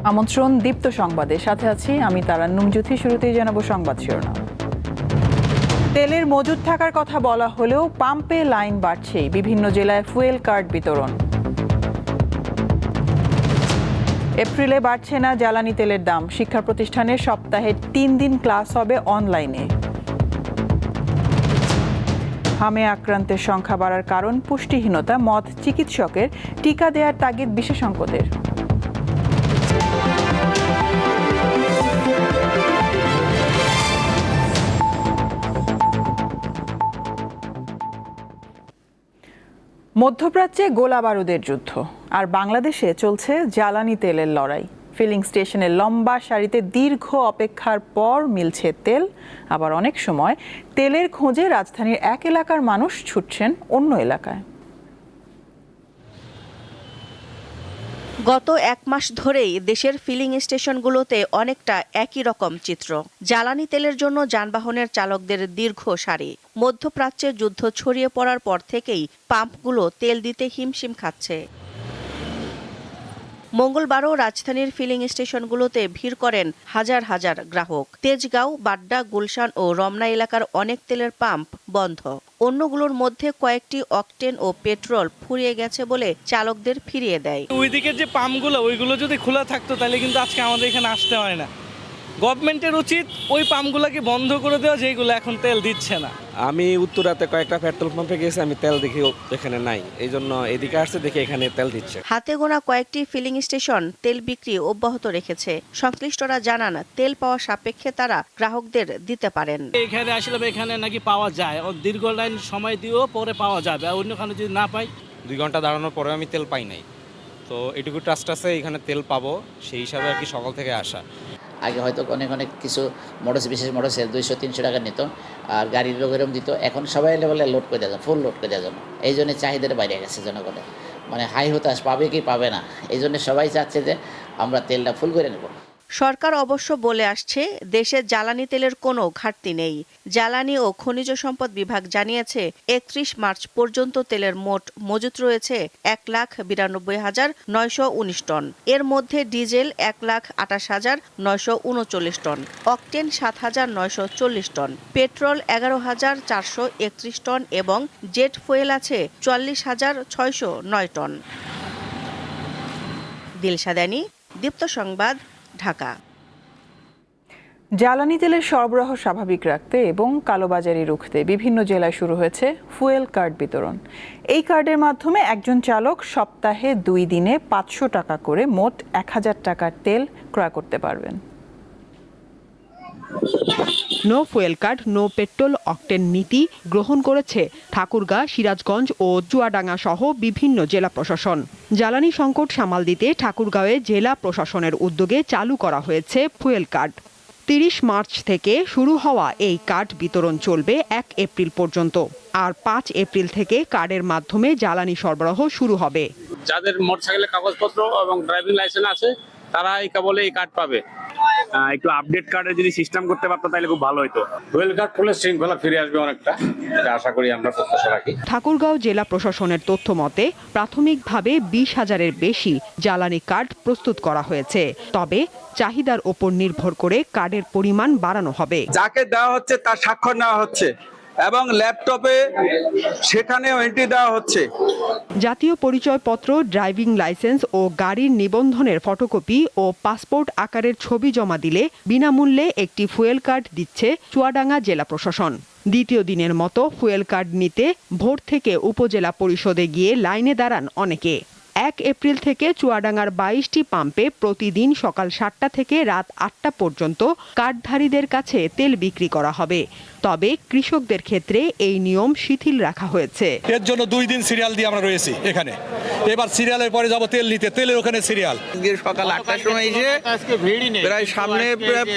আমন্ত্রণ দীপ্ত সংবাদে, সাথে আছি আমি তারান্নুম জ্যোতি। শুরুতেই জানাবো সংবাদ শিরোনাম। তেলের মজুদ থাকার কথা বলা হলেও পাম্পে লাইন বাড়ছেই, বিভিন্ন জেলায় ফুয়েল কার্ড বিতরণ। এপ্রিলে বাড়ছে না জ্বালানি তেলের দাম, শিক্ষা প্রতিষ্ঠানে সপ্তাহে 3 দিন ক্লাস হবে অনলাইনে। হামে আক্রান্তের সংখ্যা বাড়ার কারণ পুষ্টিহীনতা, মত চিকিৎসকের, টিকা দেওয়ার তাগিদ বিশেষজ্ঞদের। মধ্যপ্রাচ্যে গোলা বারুদের যুদ্ধ, আর বাংলাদেশে চলছে জ্বালানি তেলের লড়াই। ফিলিং স্টেশনের লম্বা সারিতে দীর্ঘ অপেক্ষার পর মিলছে তেল, আবার অনেক সময় তেলের খোঁজে রাজধানীর এক এলাকার মানুষ ছুটছেন অন্য এলাকায়। গত 1 মাস ধরেই দেশের ফিলিং স্টেশনগুলোতে অনেকটা একই রকম চিত্র। জ্বালানি তেলের জন্য যানবাহনের চালকদের দীর্ঘ সারি। মধ্যপ্রাচ্যে যুদ্ধ ছড়িয়ে পড়ার পর থেকেই পাম্পগুলো তেল দিতে হিমশিম খাচ্ছে। মঙ্গলবারও রাজধানীর ফিলিং স্টেশনগুলোতে ভিড় করেন হাজার হাজার গ্রাহক। তেজগাঁও, বাড্ডা, গুলশান ও রমনা এলাকার অনেক তেলের পাম্প বন্ধ। অন্যগুলোর মধ্যে কয়েকটি অকটেন ও পেট্রোল ফুরিয়ে গেছে বলে চালকদের ফিরিয়ে দেয়। ওইদিকে যে পাম্পগুলো ওইগুলো যদি খোলা থাকতো তাহলে কিন্তু আজকে আমাদের এখানে আসতে হয় না। গভর্নমেন্টের উচিত ওই পাম্পগুলোকে বন্ধ করে দেওয়া, যেগুলো এখন তেল দিচ্ছে না। আমি উত্তরাতে কয়েকটা পেট্রোল পাম্পে গেছি, আমি তেল দেখি এখানে নাই, এই জন্য এদিকে আসছে দেখি এখানে তেল দিচ্ছে। হাতে গোনা কয়েকটি ফিলিং স্টেশন তেল বিক্রি অব্যাহত রেখেছে। সংশ্লিষ্টরা জানান, তেল পাওয়া সাপেক্ষে তারা গ্রাহকদের দিতে পারেন। এখানে আসলে এখানে নাকি পাওয়া যায়, ও দীর্ঘ লাইন সময় দিয়েও পরে পাওয়া যাবে, আর অন্যখানে যদি না পাই। 2 ঘন্টা দাঁড়ানোর পরে আমি তেল পাই নাই, তো এটুকু ট্রাস্ট আছে এখানে তেল পাবো, সেই হিসাবে আর কি সকাল থেকে আসা। আগে হয়তো অনেক কিছু বিশেষ মোটরসাইকেল 200-300 টাকা নিত, আর গাড়ির লোক এরকম দিত। এখন সবাই লেভেলে লোড করে দেওয়া যায়, ফুল লোড করে দেওয়ার জন্য। এই জন্য চাহিদার বাইরে গেছে জনগণের, মানে হাই হতাশ, পাবে কি পাবে না, এই জন্য সবাই চাচ্ছে যে আমরা তেলটা ফুল করে নেব। সরকার অবশ্য বলে আসছে, দেশে জ্বালানি তেলের কোনো ঘাটতি নেই। জ্বালানি ও খনিজ সম্পদ বিভাগ জানিয়েছে, 31 মার্চ পর্যন্ত তেলের মোট মজুত রয়েছে 1,92,919 টন। এর মধ্যে ডিজেল 1,28,939 টন, অকটেন 7,940 টন, পেট্রোল 11,431 টন এবং জেট ফুয়েল আছে 44,609 টন। দিলশাদানি, দীপ্ত সংবাদ, ঢাকা। জ্বালানি তেলের সরবরাহ স্বাভাবিক রাখতে এবং কালোবাজারি রুখতে বিভিন্ন জেলায় শুরু হয়েছে ফুয়েল কার্ড বিতরণ। এই কার্ডের মাধ্যমে একজন চালক সপ্তাহে 2 দিনে 500 টাকা করে মোট 1000 টাকার তেল ক্রয় করতে পারবেন। No fuel card, no petrol octane নীতি গ্রহণ করেছে ঠাকুরগাঁ, সিরাজগঞ্জ ও চুয়াডাঙ্গা সহ বিভিন্ন জেলা প্রশাসন। জ্বালানি সংকট সামাল দিতে ঠাকুরগাঁওয়ে জেলা প্রশাসনের উদ্যোগে চালু করা হয়েছে ফুয়েল কার্ড। 30 মার্চ থেকে শুরু হওয়া এই কার্ড বিতরণ চলবে 1 এপ্রিল পর্যন্ত, আর 5 এপ্রিল থেকে কার্ডের মাধ্যমে জ্বালানি সরবরাহ শুরু হবে। যাদের মোটরসাইকেলের কাগজপত্র এবং ড্রাইভিং লাইসেন্স আছে তারা কেবল এই কার্ড পাবে। একটু আপডেট কার্ডে যদি সিস্টেম করতে পারতো তাহলে খুব ভালো হতো। ফুয়েল কার্ড করলে শৃঙ্খলা ফিরে আসবে অনেকটা, এটা আশা করি, আমরা প্রত্যাশা রাখি। ঠাকুরগাঁও জেলা প্রশাসনের তথ্য মতে প্রাথমিকভাবে 20,000-এর বেশি জ্বালানি কার্ড প্রস্তুত করা হয়েছে, তবে চাহিদার ওপর নির্ভর করে কার্ডের পরিমাণ বাড়ানো হবে। যাকে দেওয়া হচ্ছে তার স্বাক্ষর নেওয়া হচ্ছে এবং ল্যাপটপে সেখানেও এন্ট্রি দেওয়া হচ্ছে। জাতীয় পরিচয়পত্র, ড্রাইভিং লাইসেন্স ও গাড়ির নিবন্ধনের ফটোকপি ও পাসপোর্ট আকারের ছবি জমা দিলে বিনামূল্যে একটি ফুয়েল কার্ড দিচ্ছে চুয়াডাঙ্গা জেলা প্রশাসন। দ্বিতীয় দিনের মতো ফুয়েল কার্ড নিতে ভোর থেকে উপজেলা পরিষদে গিয়ে লাইনে দাঁড়ান অনেকে। 1 এপ্রিল থেকে চুয়াডাঙ্গার 22টি পাম্পে প্রতিদিন সকাল 7টা থেকে রাত 8টা পর্যন্ত কার্ডধারীদের কাছে তেল বিক্রি করা হবে। তবে কৃষকদের ক্ষেত্রে এই নিয়ম শিথিল রাখা হয়েছে। এর জন্য 2 দিন সিরিয়াল দিয়ে আমরা রয়েছি এখানে। এবার সিরিয়ালের পরে যাব তেল নিতে, তেলের ওখানে সিরিয়াল। সকাল 8টার সময় এসে প্রায় সামনে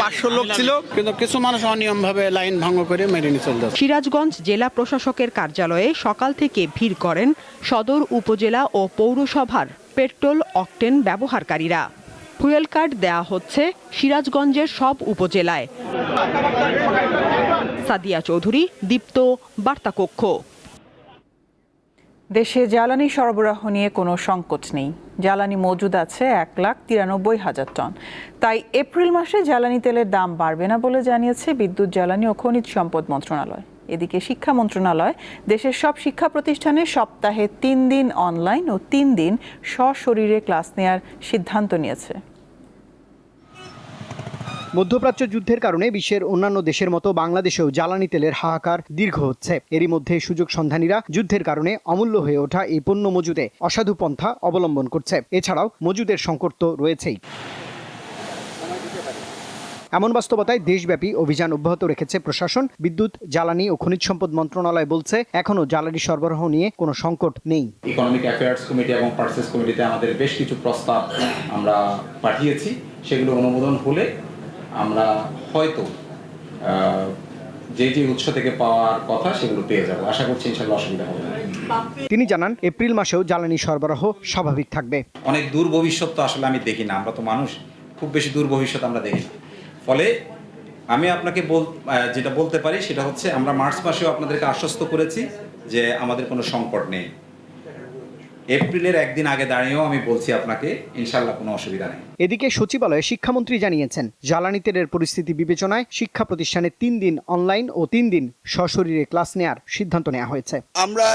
500 লোক ছিল, কিন্তু কিছু মানুষ অনিয়মভাবে লাইন ভঙ্গ করে মেরে নিয়ে চলে যাচ্ছে। সিরাজগঞ্জ জেলা প্রশাসকের কার্যালয়ে সকাল থেকে ভিড় করেন সদর উপজেলা ও পৌরসভার পেট্রোল অকটেন ব্যবহারকারীরা। ফুয়েল কার্ড দেয়া হচ্ছে সিরাজগঞ্জের সব উপজেলায়। সাদিয়া চৌধুরী, দীপ্ত, বার্তা কক্ষ। দেশে জ্বালানি সরবরাহ নিয়ে কোনো সংকট নেই। জ্বালানি মজুদ আছে 1,93,000 টন। তাই এপ্রিল মাসে জ্বালানি তেলের দাম বাড়বে না বলে জানিয়েছে বিদ্যুৎ, জ্বালানি ও খনিজ সম্পদ মন্ত্রণালয়। এদিকে শিক্ষা মন্ত্রণালয় দেশের সব শিক্ষা প্রতিষ্ঠানে সপ্তাহে 3 দিন অনলাইন ও 3 দিন সশরীরে ক্লাস নেওয়ার সিদ্ধান্ত নিয়েছে। মধ্যপ্রাচ্য যুদ্ধের কারণে বিশ্বের অন্যান্য দেশের মতো বাংলাদেশেও জ্বালানি তেলের হাহাকার দীর্ঘ হচ্ছে। এরই মধ্যে সুযোগ সন্ধানীরা যুদ্ধের কারণে অমূল্য হয়ে ওঠা এই পণ্য মজুদে অসাধু পন্থা অবলম্বন করছে। এছাড়াও মজুদের সংকট তো রয়েছেই। এমন বাস্তবতায় দেশব্যাপী অভিযান অব্যাহত রেখেছে প্রশাসন। বিদ্যুৎ, জ্বালানি ও খনিজ সম্পদ মন্ত্রণালয় বলছে, এখনো জ্বালানি সরবরাহ নিয়ে কোনো সংকট নেই। ইকোনমিক অ্যাফেয়ার্স কমিটি এবং পারচেজ কমিটিতে আমাদের বেশ কিছু প্রস্তাব আমরা পাঠিয়েছি। সেগুলো অনুমোদন হলে আমরা হয়তো যে উৎস থেকে পাওয়ার কথা সেগুলো পেয়ে যাব। আশা করছি ইনশাআল্লাহ অসুবিধা হবে না। তিনি জানান, এপ্রিল মাসেও জ্বালানি সরবরাহ স্বাভাবিক থাকবে। অনেক দূর ভবিষ্যৎ তো আসলে আমি দেখি না, আমরা তো মানুষ, খুব বেশি দূর ভবিষ্যৎ আমরা দেখি না। ফলে আমি আপনাকে যেটা বলতে পারি সেটা হচ্ছে, আমরা মার্চ মাসেও আপনাদেরকে আশ্বস্ত করেছি যে আমাদের কোনো সংকট নেই। এপ্রিলের একদিন আগে দাঁড়িয়েও আমি বলছি আপনাকে ইনশাআল্লাহ কোনো অসুবিধা নেই। এদিকে সচিবালয়ে শিক্ষামন্ত্রী জানিয়েছেন, জ্বালানি তেলের পরিস্থিতি বিবেচনায় শিক্ষা প্রতিষ্ঠানে 3 দিন অনলাইন ও 3 দিন সশরীরে ক্লাস নেওয়ার সিদ্ধান্ত নেওয়া হয়েছে। আমরা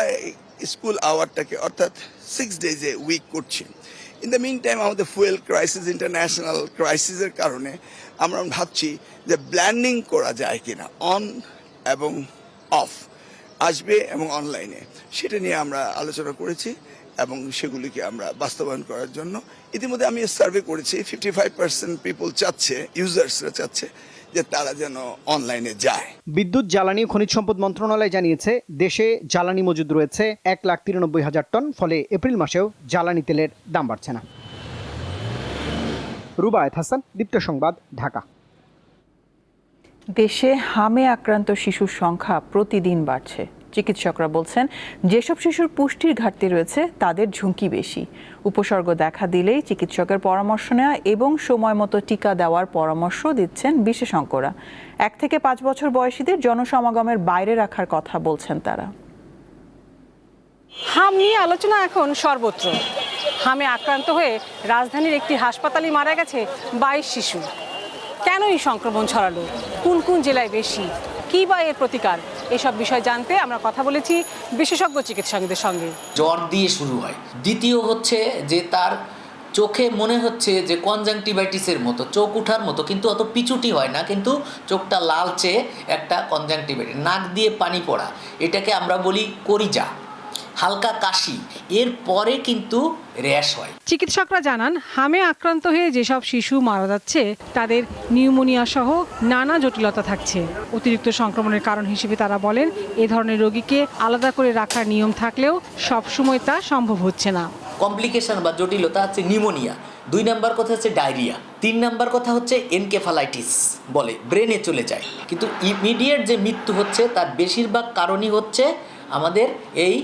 স্কুল আওয়ারটাকে অর্থাৎ 6 days এ উইক করছি। ইন দ্য মিন টাইম আমাদের ফুয়েল ক্রাইসিস, ইন্টারন্যাশনাল ক্রাইসিসের কারণে আমরা ভাবছি যে ব্ল্যান্ডিং করা যায় কিনা, অন এবং অফ আসবে এবং অনলাইনে, সেটা নিয়ে আমরা আলোচনা করেছি এবং সেগুলিকে আমরা বাস্তবায়ন করার জন্য ইতিমধ্যে আমি সার্ভে করেছি। 55% পিপল চাচ্ছে, ইউজার্সরা চাচ্ছে যে তারা যেন অনলাইনে যায়। বিদ্যুৎ, জ্বালানি ও খনিজ সম্পদ মন্ত্রণালয় জানিয়েছে, দেশে জ্বালানি মজুদ রয়েছে 1,93,000 টন। ফলে এপ্রিল মাসেও জ্বালানি তেলের দাম বাড়ছে না। রুবায়েত হাসান, দীপ্ত সংবাদ, ঢাকা। দেশে হামে আক্রান্ত শিশুর সংখ্যা প্রতিদিন বাড়ছে। চিকিৎসকরা বলছেন, যেসব শিশুর পুষ্টির ঘাটতি রয়েছে তাদের ঝুঁকি বেশি। উপসর্গ দেখা দিলেই চিকিৎসকের পরামর্শ নেওয়া এবং সময় মতো টিকা দেওয়ার পরামর্শ দিচ্ছেন বিশেষজ্ঞরা। 1 থেকে 5 বছর বয়সীদের জনসমাগমের বাইরে রাখার কথা বলছেন তারা। হাম নিয়ে আলোচনা এখন সর্বত্র। হামে আক্রান্ত হয়ে রাজধানীর একটি হাসপাতালে মারা গেছে 22 শিশু। কেন এই সংক্রমণ ছড়ালো, কোন কোন জেলায় বেশি, কি বা এর প্রতিকার, এসব বিষয় জানতে আমরা কথা বলেছি বিশেষজ্ঞ চিকিৎসকদের সঙ্গে। জ্বর দিয়ে শুরু হয়, দ্বিতীয় হচ্ছে যে তার চোখে মনে হচ্ছে যে কনজাংটিভাইটিসের মতো, চোখ উঠার মতো, কিন্তু অত পিছুটি হয় না, কিন্তু চোখটা লালচে একটা কনজাংটিভাইটিস। নাক দিয়ে পানি পড়া, এটাকে আমরা বলি করিজা। হালকা কাশি, এর পরে কিন্তু র্যাশ হয়। চিকিৎসকরা জানান, হামে আক্রান্ত হয়ে যেসব শিশু মারা যাচ্ছে তাদের নিউমোনিয়া সহ নানা জটিলতা থাকছে। অতিরিক্ত সংক্রমণের কারণ হিসেবে তারা বলেন, এ ধরনের রোগীকে আলাদা করে রাখার নিয়ম থাকলেও সবসময় তা সম্ভব হচ্ছে না। কমপ্লিকেশন বা জটিলতা হচ্ছে নিউমোনিয়া, 2 নাম্বার কথা হচ্ছে ডায়রিয়া, 3 নাম্বার কথা হচ্ছে এনকেফালাইটিস, বলে ব্রেনে চলে যায়। কিন্তু ইমিডিয়েট যে মৃত্যু হচ্ছে তার বেশিরভাগ কারণই হচ্ছে আমাদের এই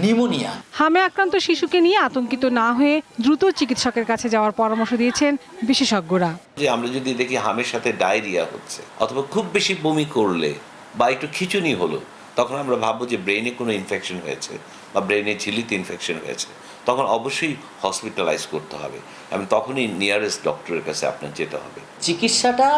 নিউমোনিয়া। হামে আক্রান্ত শিশুকে নিয়ে আতঙ্কিত না হয়ে দ্রুত চিকিৎসকের কাছে যাওয়ার পরামর্শ দিয়েছেন বিশেষজ্ঞরা। যে আমরা যদি দেখি হামের সাথে ডায়রিয়া হচ্ছে অথবা খুব বেশি বমি করলে বা একটু খিঁচুনি হলো, তখন আমরা ভাববো যে ব্রেনে কোনো ইনফেকশন হয়েছে বা ব্রেনে ঝিল্লিতে ইনফেকশন হয়েছে, তখন অবশ্যই হসপিটালাইজ করতে হবে এবং তখনই নিয়ারেস্ট ডক্টরের কাছে আপনার যেতে হবে। চিকিৎসাটা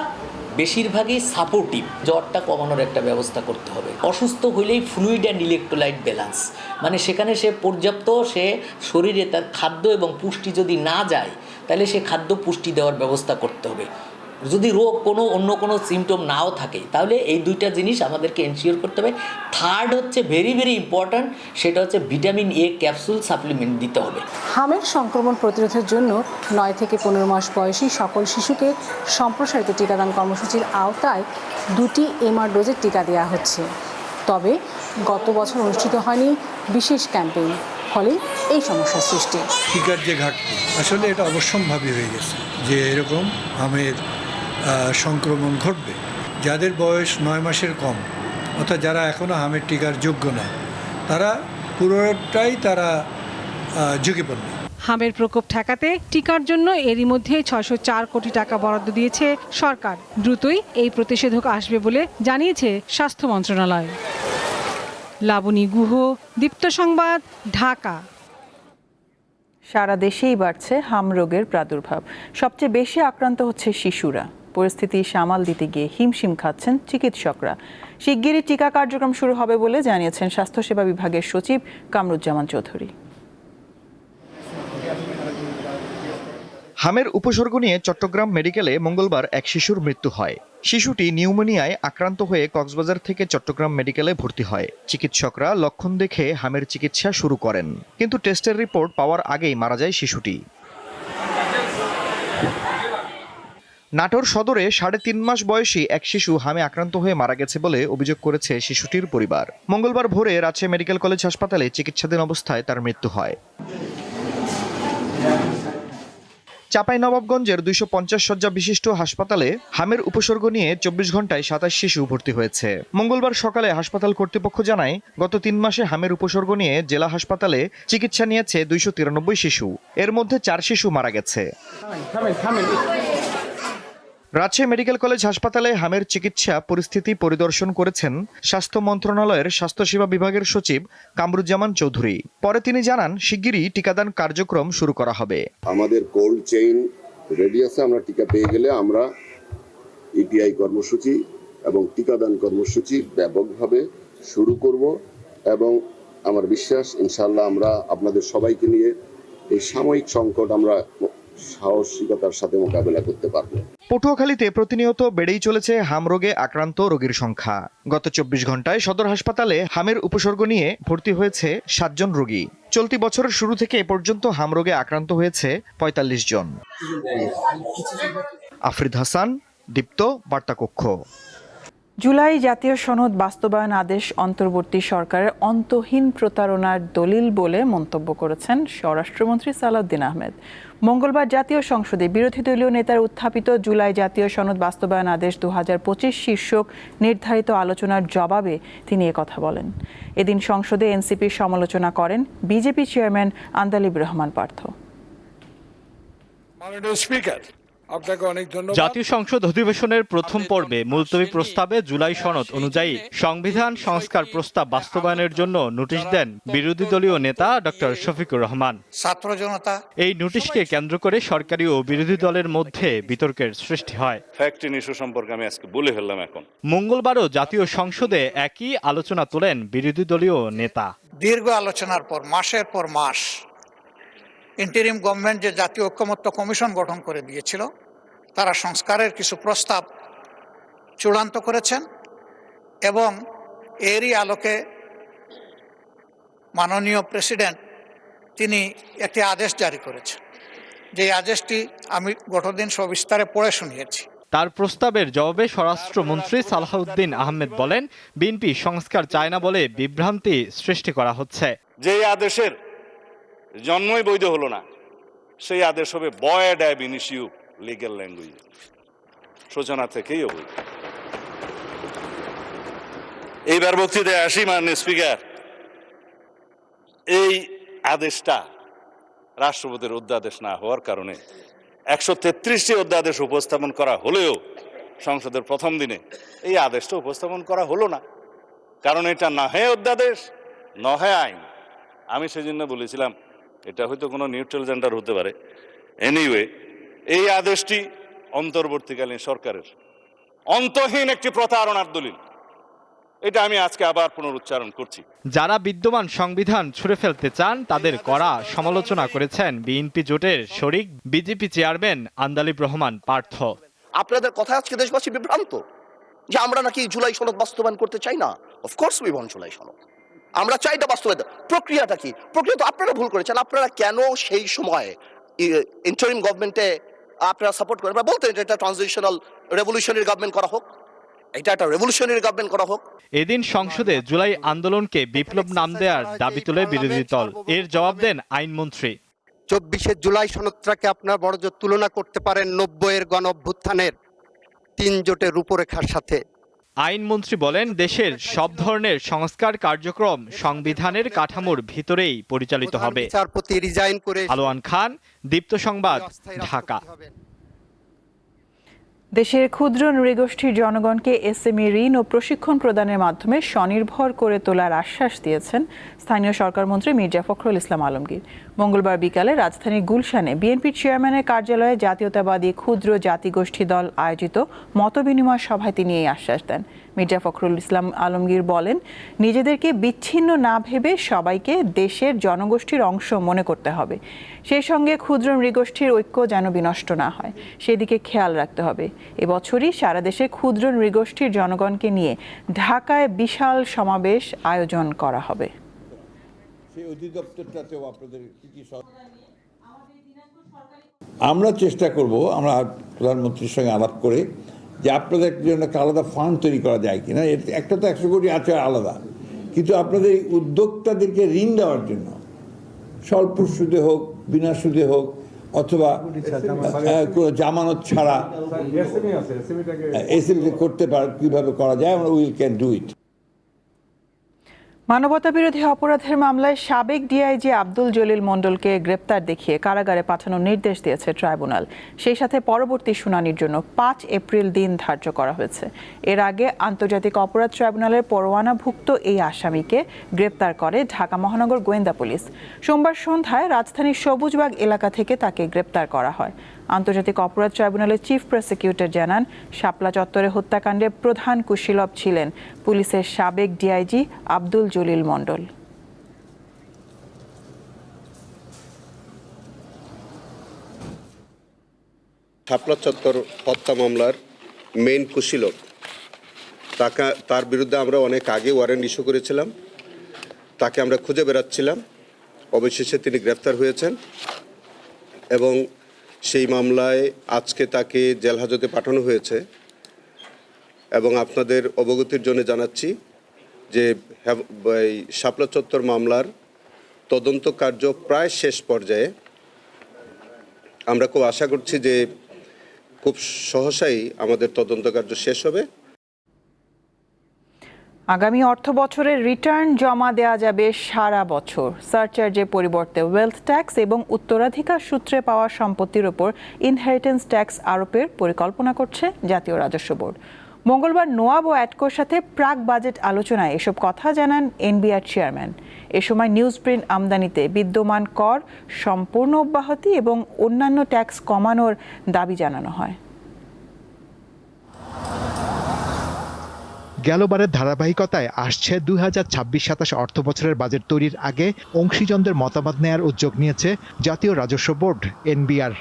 বেশিরভাগই সাপোর্টিভ, জ্বরটা কমানোর একটা ব্যবস্থা করতে হবে। অসুস্থ হইলেই ফ্লুইড অ্যান্ড ইলেকট্রোলাইট ব্যালেন্স, মানে সেখানে সে পর্যাপ্ত সে শরীরে তার খাদ্য এবং পুষ্টি যদি না যায় তাহলে সে খাদ্য পুষ্টি দেওয়ার ব্যবস্থা করতে হবে। যদি রোগ অন্য কোনো সিমটম নাও থাকে তাহলে এই 2টা জিনিস আমাদেরকে এনশিওর করতে হবে। থার্ড হচ্ছে ভেরি ভেরি ইম্পর্ট্যান্ট, সেটা হচ্ছে ভিটামিন এ ক্যাপসুল সাপ্লিমেন্ট দিতে হবে। হামের সংক্রমণ প্রতিরোধের জন্য 9 থেকে 15 মাস বয়সী সকল শিশুকে সম্প্রসারিত টিকাদান কর্মসূচির আওতায় 2টি এমআর ডোজের টিকা দেওয়া হচ্ছে। তবে গত বছর অনুষ্ঠিত হয়নি বিশেষ ক্যাম্পেইন, ফলে এই সমস্যার সৃষ্টি। টিকার যে ঘাটতি, আসলে এটা অবশ্যম্ভাবী হয়ে গেছে যে এরকম হামের সংক্রমণ ঘটবে। যাদের বয়স 9 মাসের কম, অর্থাৎ যারা এখনও হামের টিকার যোগ্য না, তারা পুরোটাই ঝুঁকিপূর্ণ। হামের প্রকোপ ঠেকাতে টিকার জন্য এরই মধ্যে 604 কোটি টাকা বরাদ্দ দিয়েছে সরকার। দ্রুতই এই প্রতিষেধক আসবে বলে জানিয়েছে স্বাস্থ্য মন্ত্রণালয়। লাবণী গুহ, দীপ্ত সংবাদ, ঢাকা। সারা দেশেই বাড়ছে হাম রোগের প্রাদুর্ভাব। সবচেয়ে বেশি আক্রান্ত হচ্ছে শিশুরা। পরিস্থিতি সামাল দিতে গিয়ে হিমশিম খাচ্ছেন চিকিৎসকরা। শিগগিরই টিকা কার্যক্রম শুরু হবে বলে জানিয়েছেন স্বাস্থ্যসেবা বিভাগের সচিব কামরুজ্জামান চৌধুরী। হামের উপসর্গ নিয়ে চট্টগ্রাম মেডিকেলে মঙ্গলবার এক শিশুর মৃত্যু হয়। শিশুটি নিউমোনিয়ায় আক্রান্ত হয়ে কক্সবাজার থেকে চট্টগ্রাম মেডিকেলে ভর্তি হয়। চিকিৎসকরা লক্ষণ দেখে হামের চিকিৎসা শুরু করেন, কিন্তু টেস্টের রিপোর্ট পাওয়ার আগেই মারা যায় শিশুটি। নাটোর সদরে 3.5 মাস বয়সী এক শিশু হামে আক্রান্ত হয়ে মারা গেছে বলে অভিযোগ করেছে শিশুটির পরিবার। মঙ্গলবার ভোরে রাজশাহী মেডিকেল কলেজ হাসপাতালে চিকিৎসাধীন অবস্থায় তার মৃত্যু হয়। চাঁপাইনবাবগঞ্জের 250 শয্যা বিশিষ্ট হাসপাতালে হামের উপসর্গ নিয়ে 24 ঘন্টায় 27 শিশু ভর্তি হয়েছে। মঙ্গলবার সকালে হাসপাতাল কর্তৃপক্ষ জানায়, গত 3 মাসে হামের উপসর্গ নিয়ে জেলা হাসপাতালে চিকিৎসা নিয়েছে 293 শিশু। এর মধ্যে 4 শিশু মারা গেছে। রাজশাহী মেডিকেল কলেজ হাসপাতালে হামের চিকিৎসা পরিস্থিতি পরিদর্শন করেছেন স্বাস্থ্য মন্ত্রণালয়ের স্বাস্থ্যসেবা বিভাগের সচিব কামরুজ্জামান চৌধুরী। পরে তিনি জানান, শিগগিরই টিকাদান কার্যক্রম শুরু করা হবে। আমাদের কোল্ড চেইন রেডি আছে। আমরা টিকা পেয়ে গেলে আমরা ইপিআই কর্মসূচি এবং টিকাদান কর্মসূচি ব্যাপকভাবে শুরু করব এবং আমার বিশ্বাস ইনশাআল্লাহ আমরা আপনাদের সবাইকে নিয়ে এই সাময়িক সংকট আমরা সাহসিকতার সাথে মোকাবেলা করতে পারব। পটুয়াখালীতে প্রতিনিয়ত বেড়েই চলেছে হাম রোগে আক্রান্ত রোগীর সংখ্যা। গত 24 ঘন্টায় সদর হাসপাতালে হামের উপসর্গ নিয়ে ভর্তি হয়েছে 7 জন রোগী। চলতি বছরের শুরু থেকে এ পর্যন্ত হাম রোগে আক্রান্ত হয়েছে 45 জন। আফরিদ হাসান, দীপ্ত, বার্তাকক্ষ। জুলাই জাতীয় সনদ বাস্তবায়ন আদেশ অন্তর্বর্তী সরকারের অন্তহীন প্রতারণার দলিল বলে মন্তব্য করেছেন স্বরাষ্ট্রমন্ত্রী সালাউদ্দিন আহমেদ। মঙ্গলবার জাতীয় সংসদে বিরোধী দলীয় নেতার উত্থাপিত জুলাই জাতীয় সনদ বাস্তবায়ন আদেশ 2025 শীর্ষক নির্ধারিত আলোচনার জবাবে তিনি একথা বলেন। এদিন সংসদে এনসিপির সমালোচনা করেন বিজেপি চেয়ারম্যান আন্দালিব রহমান পার্থ। মাননীয় স্পিকার, আপনাকে অনেক ধন্যবাদ। জাতীয় সংসদ অধিবেশনের প্রথম পর্বে মুলতবি প্রস্তাবে জুলাই সনদ অনুযায়ী সংবিধান সংস্কার প্রস্তাব বাস্তবায়নের জন্য নোটিশ দেন বিরোধী দলীয় নেতা ডক্টর শফিকুর রহমান। ছাত্র জনতা এই নোটিশকে কেন্দ্র করে সরকারি ও বিরোধী দলের মধ্যে বিতর্কের সৃষ্টি হয়। ফ্যাক্ট ইস্যু সম্পর্কে আমি আজকে বলে ফেললাম। এখন মঙ্গলবারও জাতীয় সংসদে একই আলোচনা তোলেন বিরোধী দলীয় নেতা। দীর্ঘ আলোচনার পর মাসের পর মাস ইন্টারিম গভর্নমেন্ট যে জাতীয় ঐক্যমত্য কমিশন গঠন করে দিয়েছিল, তারা সংস্কারের কিছু প্রস্তাব চূড়ান্ত করেছেন এবং এরই আলোকে মাননীয় প্রেসিডেন্ট তিনি একটি আদেশ জারি করেছেন। যে আদেশটি আমি গতদিন সবিস্তারে পড়ে শুনিয়েছি। তার প্রস্তাবের জবাবে স্বরাষ্ট্রমন্ত্রী সালাউদ্দিন আহমেদ বলেন, বিএনপি সংস্কার চায় না বলে বিভ্রান্তি সৃষ্টি করা হচ্ছে। যে আদেশের জন্মই বৈধ হলো না, সেই আদেশ হবে ভয়েড অ্যাব ইনিশিউ লিগ্যাল ল্যাঙ্গুয়েজ, সূচনা থেকেই অবৈধ। এইবার বক্তৃতায় আসি। মাননীয় স্পিকার, এই আদেশটা রাষ্ট্রপতির অধ্যাদেশ না হওয়ার কারণে 133টি অধ্যাদেশ উপস্থাপন করা হলেও সংসদের প্রথম দিনে এই আদেশটা উপস্থাপন করা হলো না, কারণ এটা না হয় অধ্যাদেশ না হয় আইন। আমি সেজন্য বলেছিলাম এটা হয়তো কোনো নিউট্রাল জেন্ডার হতে পারে। এনিওয়ে, এই আদেশটি অন্তর্বর্তীকালীন সরকারের অন্তহীন একটি প্রতারণার দলিল। এটা আমি আজকে আবার পুনরুচ্চারণ করছি। যারা বিদ্যমান সংবিধান ছুঁড়ে ফেলতে চান তাদের কড়া সমালোচনা করেছেন বিএনপি জোটের শরিক বিজেপি চেয়ারম্যান আন্দালিব রহমান পার্থ। আপনাদের কথা আজকে দেশবাসী বিভ্রান্ত যে আমরা নাকি জুলাই সনদ বাস্তবায়ন করতে চাই না। অফকোর্স উই ওয়ান্ট জুলাই সনদ, আমরা চাই এটা বাস্তবায়ন। প্রক্রিয়াটা কি? প্রক্রিয়া তো আপনারা ভুল করেছেন। আপনারা কেন সেই সময় ইন্টারিম গভর্নমেন্টে আপনারা সাপোর্ট করেন? বলতেন যে এটা ট্রানজিশনাল রেভলিউশনারি গভর্নমেন্ট করা হোক, এটা একটা রেভলিউশনারি গভর্নমেন্ট করা হোক। এদিন সংসদে জুলাই আন্দোলনকে বিপ্লব নাম দেওয়ার দাবি তোলে বিরোধী দল। এর জবাব দেন আইনমন্ত্রী। 24 জুলাই সনদটাকে আপনারা বড়জোর তুলনা করতে পারেন 90-এর গণ অভ্যুত্থানের 3 জোটের রূপরেখার সাথে। আইনমন্ত্রী বলেন, দেশের সব ধরনের সংস্কার কার্যক্রম সংবিধানের কাঠামোর ভিতরেই পরিচালিত হবে। বিচারপতি রিজাইন করে। আলোয়ান খান, দীপ্ত সংবাদ, ঢাকা। দেশের ক্ষুদ্র নৃগোষ্ঠীর জনগণকে এসএমই ঋণ ও প্রশিক্ষণ প্রদানের মাধ্যমে স্বনির্ভর করে তোলার আশ্বাস দিয়েছেন স্থানীয় সরকারমন্ত্রী মির্জা ফখরুল ইসলাম আলমগীর। মঙ্গলবার বিকালে রাজধানীর গুলশানে বিএনপির চেয়ারম্যানের কার্যালয়ে জাতীয়তাবাদী ক্ষুদ্র জাতিগোষ্ঠী দল আয়োজিত মতবিনিময় সভায় তিনি এই আশ্বাস দেন। মির্জা ফখরুল ইসলাম আলমগীর বলেন, নিজেদেরকে বিচ্ছিন্ন না ভেবে সবাইকে দেশের জনগোষ্ঠীর অংশ মনে করতে হবে। সেই সঙ্গে ক্ষুদ্র নৃগোষ্ঠীর ঐক্য যেন বিনষ্ট না হয়, সেদিকে খেয়াল রাখতে হবে। এবছরই সারা দেশে ক্ষুদ্র নৃগোষ্ঠীর জনগণকে নিয়ে ঢাকায় বিশাল সমাবেশ আয়োজন করা হবে। আমরা চেষ্টা করব, আমরা প্রধানমন্ত্রীর সঙ্গে আলাপ করে, যে আপনাদের জন্য একটা আলাদা ফান্ড তৈরি করা যায় কিনা। একটা তো 100 কোটি আছে আলাদা, কিন্তু আপনাদের এই উদ্যোক্তাদেরকে ঋণ দেওয়ার জন্য স্বল্প সুদে হোক, বিনা সুদে হোক, অথবা কোনো জামানত ছাড়া এসএমই করতে পারে, কিভাবে করা যায়, আমরা উইল ক্যান ডু ইট। মানবতাবিরোধী অপরাধের মামলায় সাবেক ডিআইজি আব্দুল জলিল মণ্ডলকে গ্রেপ্তার দেখিয়ে কারাগারে পাঠানোর নির্দেশ দিয়েছে ট্রাইব্যুনাল। সেই সাথে পরবর্তী শুনানির জন্য 5 এপ্রিল দিন ধার্য করা হয়েছে। এর আগে আন্তর্জাতিক অপরাধ ট্রাইব্যুনালের পরোয়ানাভুক্ত এই আসামিকে গ্রেপ্তার করে ঢাকা মহানগর গোয়েন্দা পুলিশ। সোমবার সন্ধ্যায় রাজধানীর সবুজবাগ এলাকা থেকে তাকে গ্রেপ্তার করা হয়। আন্তর্জাতিক অপরাধ ট্রাইব্যুনালের চিফ প্রসিকিউটর জানান, শাপলা চত্বরে হত্যাকাণ্ডে প্রধান কুশীলব ছিলেন পুলিশের সাবেক ডিআইজি আব্দুল জলিল মণ্ডল। শাপলা চত্বর হত্যা মামলার মেইন কুশীলব, তার বিরুদ্ধে আমরা অনেক আগে ওয়ারেন্ট ইস্যু করেছিলাম। তাকে আমরা খুঁজে বেড়াচ্ছিলাম, অবশেষে তিনি গ্রেপ্তার হয়েছেন এবং সেই মামলায় আজকে তাকে জেল হাজতে পাঠানো হয়েছে। এবং আপনাদের অবগতির জন্য জানাচ্ছি যে শাপলা চত্বর মামলার তদন্ত কার্য প্রায় শেষ পর্যায়ে। আমরা খুব আশা করছি যে খুব সহসাই আমাদের তদন্ত কার্য শেষ হবে। আগামী অর্থ বছরের রিটার্ন জমা দেওয়া যাবে সারা বছর। সারচার্জের পরিবর্তে ওয়েলথ ট্যাক্স এবং উত্তরাধিকার সূত্রে পাওয়া সম্পত্তির উপর ইনহেরিটেন্স ট্যাক্স আরোপের পরিকল্পনা করছে জাতীয় রাজস্ব বোর্ড। মঙ্গলবার নোয়াব ও অ্যাটকোর সাথে প্রাক বাজেট আলোচনায় এসব কথা জানান এনবিআর চেয়ারম্যান। এ সময় নিউজ প্রিন্ট আমদানিতে বিদ্যমান কর সম্পূর্ণ অব্যাহতি এবং অন্যান্য ট্যাক্স কমানোর দাবি জানানো হয়। গেলবারের ধারাবাহিকতায় আসছে 2026-27 অর্থ বছরের বাজেট তৈরির আগে অংশীজনদের মতামত নেয়ার উদ্যোগ নিয়েছে জাতীয় রাজস্ব বোর্ড এনবিআর।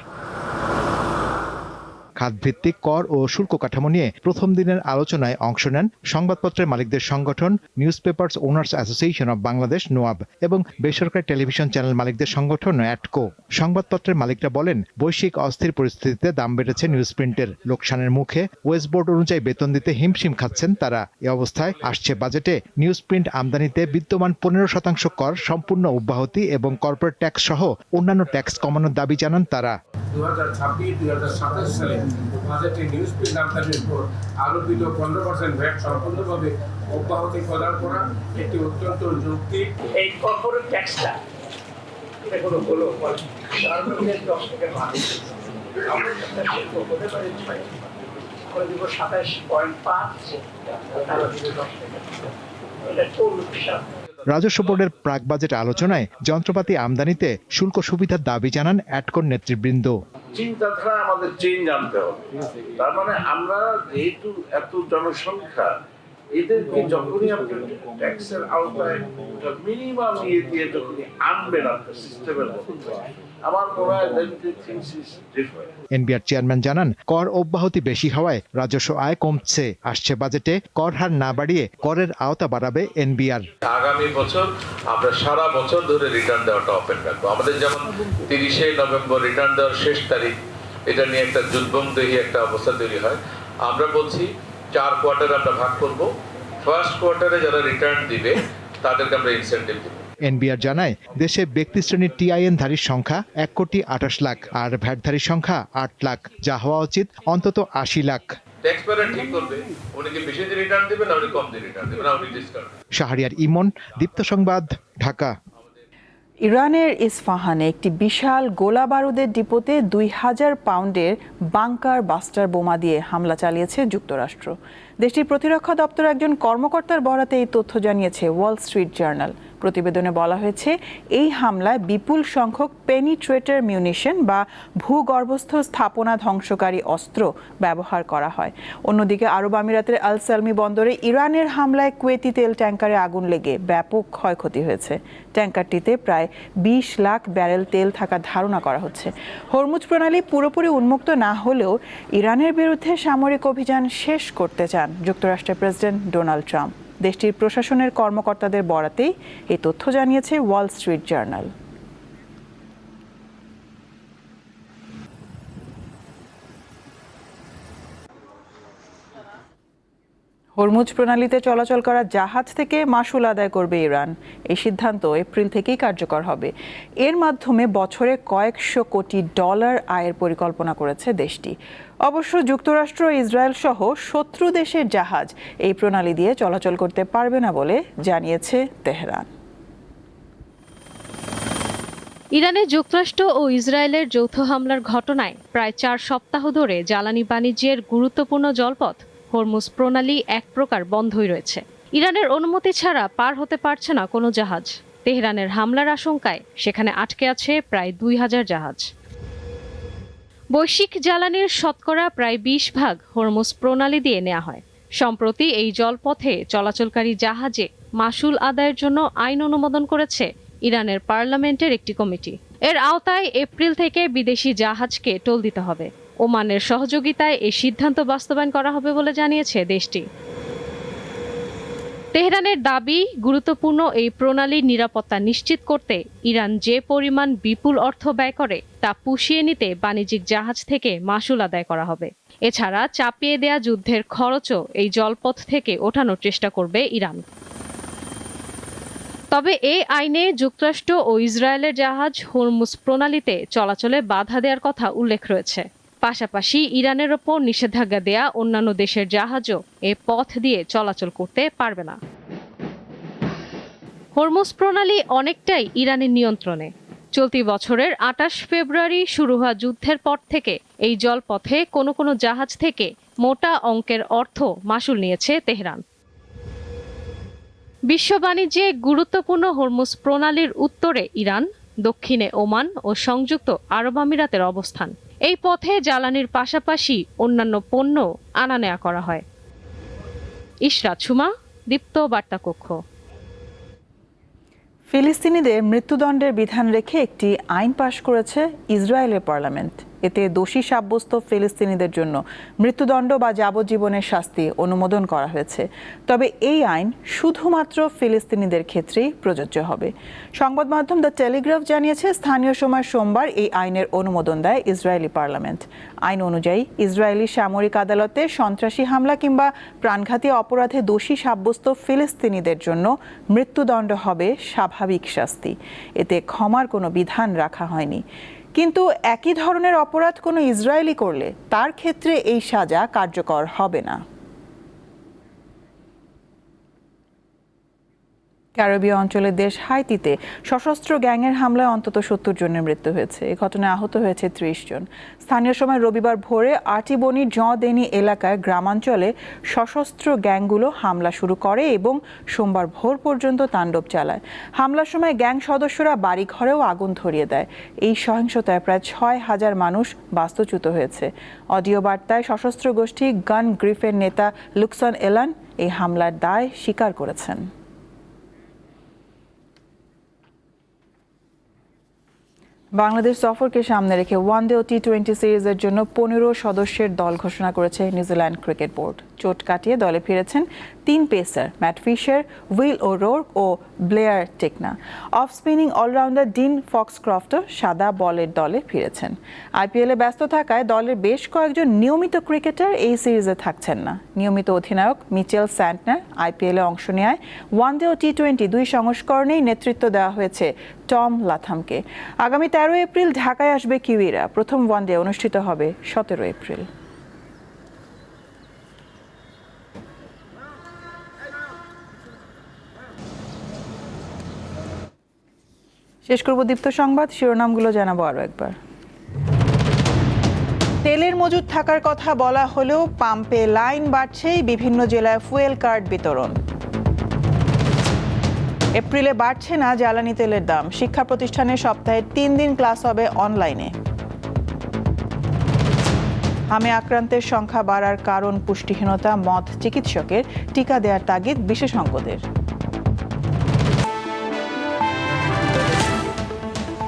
খাতভিত্তিক কর ও শুল্ক কাঠামো নিয়ে প্রথম দিনের আলোচনায় অংশ নেন সংবাদপত্রের মালিকদের সংগঠন newspapers owners association of Bangladesh NOAB এবং বেসরকারি টেলিভিশন চ্যানেল মালিকদের সংগঠন অ্যাটকো। সংবাদপত্রের মালিকরা বলেন, বৈশ্বিক অস্থির পরিস্থিতিতে দাম বেড়েছে নিউজ প্রিন্টের। লোকসানের মুখে ওয়েস্ট বোর্ড অনুযায়ী বেতন দিতে হিমশিম খাচ্ছেন তারা। এ অবস্থায় আসছে বাজেটে নিউজ প্রিন্ট আমদানিতে বিদ্যমান 15% কর সম্পূর্ণ অব্যাহতি এবং কর্পোরেট ট্যাক্স সহ অন্যান্য ট্যাক্স কমানোর দাবি জানান তারা। 2026-2027 সালে বাজেটে নিউজ প্রিন্ট আমদানির উপর আরোপিত 15% ভ্যাট সম্পূর্ণভাবে অব্যাহতি প্রদান করা একটি অত্যন্ত যৌক্তিক। এই কর্পোরেট ট্যাক্সটা কোনো হলো গভর্নমেন্টের 10 থেকে 5 আমরা হতে পারি 27.5 তারা 10 থেকে এটা কোন হিসাব। রাজস্ব বোর্ডের প্রাক বাজেট আলোচনায় যন্ত্রপাতি আমদানিতে শুল্ক সুবিধার দাবি জানান অ্যাটকোর নেতৃবৃন্দ। চিন্তাধারা আমাদের চেঞ্জ আনতে হবে। তার মানে আমরা যেহেতু এত জনসংখ্যা, এদেরকে যখনই আপনি ট্যাক্সের আওতায় মিনিমাম ইয়ে দিয়ে যখনই আনবেন আপনার সিস্টেমের মধ্যে, আমার মনে হয় এনবিআর চেয়ারম্যান জানান, কর অব্যাহতি বেশি হওয়ায় রাজস্ব আয় কমছে। আসছে বাজেটে কর হার না বাড়িয়ে করের আওতা বাড়াবে এনবিআর। আগামী বছর আমরা সারা বছর ধরে রিটার্ন দেওয়াটা ওপেন রাখবো। আমাদের যেমন 30শে নভেম্বর রিটার্ন দেওয়ার শেষ তারিখ, এটা নিয়ে একটা যুদ্ধবন্দী একটা অবস্থা তৈরি হয়। আমরা বলছি 4 কোয়ার্টার আমরা ভাগ করব। ফার্স্ট কোয়ার্টারে যারা রিটার্ন দিবে তাদেরকে আমরা ইনসেন্টিভ দেব। এনবিআর জানায়, দেশে ব্যক্তি শ্রেণীর টিআইএন-ধারীর সংখ্যা 1,28 লাখ আর ভ্যাটধারীর সংখ্যা 8 লাখ, যা হওয়া উচিত অন্তত 80 লাখ। ট্যাক্স পেয়ার ঠিক করবে, উনি কি বেশি দিয়ে রিটার্ন দিবেন না উনি কম দিয়ে রিটার্ন দিবেন, না উনি ডিসকাউন্ট। শাহরিয়ার ইমন, দীপ্ত সংবাদ, ঢাকা। ইরানের ইস্পাহানে একটি বিশাল গোলা বারুদের ডিপোতে 2000 পাউন্ডের বাংকার বাস্টার বোমা দিয়ে হামলা চালিয়েছে যুক্তরাষ্ট্র। দেশটির প্রতিরক্ষা দপ্তর একজন কর্মকর্তার বরাতে এই তথ্য জানিয়েছে ওয়াল স্ট্রিট জার্নাল। প্রতিবেদনে বলা হয়েছে, এই হামলায় বিপুল সংখ্যক পেনিট্রেটর মিউনিশন বা ভূগর্ভস্থ স্থাপনা ধ্বংসকারী অস্ত্র ব্যবহার করা হয়। অন্যদিকে আরব আমিরাতের আল সালমি বন্দরে ইরানের হামলায় কুয়েতি তেল ট্যাঙ্কারে আগুন লেগে ব্যাপক ক্ষয়ক্ষতি হয়েছে। ট্যাঙ্কারটিতে প্রায় 20 লাখ ব্যারেল তেল থাকার ধারণা করা হচ্ছে। হরমুজ প্রণালী পুরোপুরি উন্মুক্ত না হলেও ইরানের বিরুদ্ধে সামরিক অভিযান শেষ করতে চান যুক্তরাষ্ট্রের প্রেসিডেন্ট ডোনাল্ড ট্রাম্প। দেশটির প্রশাসনের কর্মকর্তাদের বরাতেই এই তথ্য জানিয়েছে ওয়াল স্ট্রিট জার্নাল। হরমুজ প্রণালীতে চলাচল করা জাহাজ থেকে মাশুল আদায় করবে ইরান। এই সিদ্ধান্ত এপ্রিল থেকেই কার্যকর হবে। এর মাধ্যমে বছরে কয়েকশো কোটি ডলার আয়ের পরিকল্পনা করেছে দেশটি। অবশ্য যুক্তরাষ্ট্র, ইসরায়েল সহ শত্রু দেশের জাহাজ এই প্রণালী দিয়ে চলাচল করতে পারবে না বলে জানিয়েছে তেহরান। ইরানে যুক্তরাষ্ট্র ও ইসরায়েলের যৌথ হামলার ঘটনায় প্রায় 4 সপ্তাহ ধরে জ্বালানি বাণিজ্যের গুরুত্বপূর্ণ জলপথ হরমুজ প্রণালী এক প্রকার বন্ধই রয়েছে। ইরানের অনুমতি ছাড়া পার হতে পারছে না কোনো জাহাজ। তেহরানের হামলার আশঙ্কায় সেখানে আটকে আছে প্রায় 2000 জাহাজ। বৈশ্বিক জ্বালানির শতকরা প্রায় 20% হরমুজ প্রণালী দিয়ে নেওয়া হয়। সম্প্রতি এই জলপথে চলাচলকারী জাহাজে মাশুল আদায়ের জন্য আইন অনুমোদন করেছে ইরানের পার্লামেন্টের একটি কমিটি। এর আওতায় এপ্রিল থেকে বিদেশি জাহাজকে টোল দিতে হবে। ওমানের সহযোগিতায় এই সিদ্ধান্ত বাস্তবায়ন করা হবে বলে জানিয়েছে দেশটি। তেহরানের দাবি, গুরুত্বপূর্ণ এই প্রণালীর নিরাপত্তা নিশ্চিত করতে ইরান যে পরিমাণ বিপুল অর্থ ব্যয় করে তা পুষিয়ে নিতে বাণিজ্যিক জাহাজ থেকে মাশুল আদায় করা হবে। এছাড়া চাপিয়ে দেয়া যুদ্ধের খরচও এই জলপথ থেকে ওঠানোর চেষ্টা করবে ইরান। তবে এই আইনে যুক্তরাষ্ট্র ও ইসরায়েলের জাহাজ হরমুজ প্রণালীতে চলাচলে বাধা দেওয়ার কথা উল্লেখ রয়েছে। পাশাপাশি ইরানের ওপর নিষেধাজ্ঞা দেয়া অন্যান্য দেশের জাহাজও এ পথ দিয়ে চলাচল করতে পারবে না। হরমুজ প্রণালী অনেকটাই ইরানের নিয়ন্ত্রণে। চলতি বছরের 28 ফেব্রুয়ারি শুরু হওয়া যুদ্ধের পর থেকে এই জলপথে কোনো কোনো জাহাজ থেকে মোটা অঙ্কের অর্থ মাশুল নিয়েছে তেহরান। বিশ্ব বাণিজ্যে গুরুত্বপূর্ণ হরমুজ প্রণালীর উত্তরে ইরান, দক্ষিণে ওমান ও সংযুক্ত আরব আমিরাতের অবস্থান। এই পথে জ্বালানির পাশাপাশি অন্যান্য পণ্য আনা নেওয়া করা হয়। ইশরাত সুমা, দীপ্ত বার্তা কক্ষ। ফিলিস্তিনিদের মৃত্যুদণ্ডের বিধান রেখে একটি আইন পাশ করেছে ইসরায়েলের পার্লামেন্ট। এতে দোষী সাব্যস্ত ফিলিস্তিনিদের জন্য মৃত্যুদণ্ড বা যাবজ্জীবনের শাস্তি অনুমোদন করা হয়েছে। তবে এই আইন শুধুমাত্র ফিলিস্তিনিদের ক্ষেত্রেই প্রযোজ্য হবে। সংবাদ মাধ্যম দ্য টেলিগ্রাফ জানিয়েছে, স্থানীয় সময় সোমবার এই আইনের অনুমোদন দেয় ইসরায়েলি পার্লামেন্ট। আইন অনুযায়ী ইসরায়েলি সামরিক আদালতে সন্ত্রাসী হামলা কিংবা প্রাণঘাতী অপরাধে দোষী সাব্যস্ত ফিলিস্তিনিদের জন্য মৃত্যুদণ্ড হবে স্বাভাবিক শাস্তি। এতে ক্ষমার কোনো বিধান রাখা হয়নি। কিন্তু একই ধরনের অপরাধ কোনো ইসরায়েলি করলে তার ক্ষেত্রে এই সাজা কার্যকর হবে না। ক্যারিবীয় অঞ্চলের দেশ হাইতিতে সশস্ত্র গ্যাংয়ের হামলায় অন্তত 70 জনের মৃত্যু হয়েছে। এই ঘটনায় আহত হয়েছে 30 জন। স্থানীয় সময় রবিবার ভোরে আটিবনির জদেনি এলাকায় গ্রামাঞ্চলে সশস্ত্র গ্যাংগুলো হামলা শুরু করে এবং সোমবার ভোর পর্যন্ত তাণ্ডব চালায়। হামলার সময় গ্যাং সদস্যরা বাড়িঘরেও আগুন ধরিয়ে দেয়। এই সহিংসতায় প্রায় 6000 মানুষ বাস্তুচ্যুত হয়েছে। অডিও বার্তায় সশস্ত্র গোষ্ঠী গান গ্রিফের নেতা লুকসন এলান এই হামলার দায় স্বীকার করেছেন। বাংলাদেশ সফরকে সামনে রেখে ওয়ানডে ও টি-20 সিরিজের জন্য 15 সদস্যের দল ঘোষণা করেছে নিউজিল্যান্ড ক্রিকেট বোর্ড। চোট কাটিয়ে দলে ফিরেছেন 3 pacer Matt Fisher, Will O'Rourke ও Blair Tickner. Off spinning allrounder Dean ফক্সক্রফটও সাদা বলের দলে ফিরেছেন। আইপিএলে ব্যস্ত থাকায় দলের বেশ কয়েকজন নিয়মিত ক্রিকেটার এই সিরিজে থাকছেন না। নিয়মিত অধিনায়ক মিচেল স্যান্টনার আইপিএলে অংশ নেয় ওয়ানডে ও টি-20 দুই সংস্করণেই নেতৃত্ব দেওয়া হয়েছে টম লাথামকে। আগামী 13 এপ্রিল ঢাকায় আসবে কিউইরা। প্রথম ওয়ানডে অনুষ্ঠিত হবে 17 এপ্রিল। শেষ করব দীপ্ত সংবাদ, শিরোনামগুলো জানাবো আরও একবার। তেলের মজুদ থাকার কথা বলা হলেও পাম্পে লাইন বাড়ছেই, বিভিন্ন জেলায় ফুয়েল কার্ড বিতরণ। এপ্রিলে বাড়ছে না জ্বালানি তেলের দাম, শিক্ষা প্রতিষ্ঠানে সপ্তাহে 3 দিন ক্লাস হবে অনলাইনে। হামে আক্রান্তের সংখ্যা বাড়ার কারণ পুষ্টিহীনতা, মত চিকিৎসকের, টিকা দেওয়ার তাগিদ বিশেষজ্ঞদের।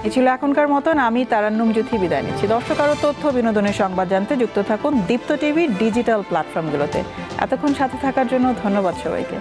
এ ছিল এখনকার মতন, আমি তারান্নুম জুথি বিদায় নিচ্ছি। দর্শক, আরও তথ্য বিনোদনের সংবাদ জানতে যুক্ত থাকুন দীপ্ত টিভির ডিজিটাল প্ল্যাটফর্মগুলোতে। এতক্ষণ সাথে থাকার জন্য ধন্যবাদ সবাইকে।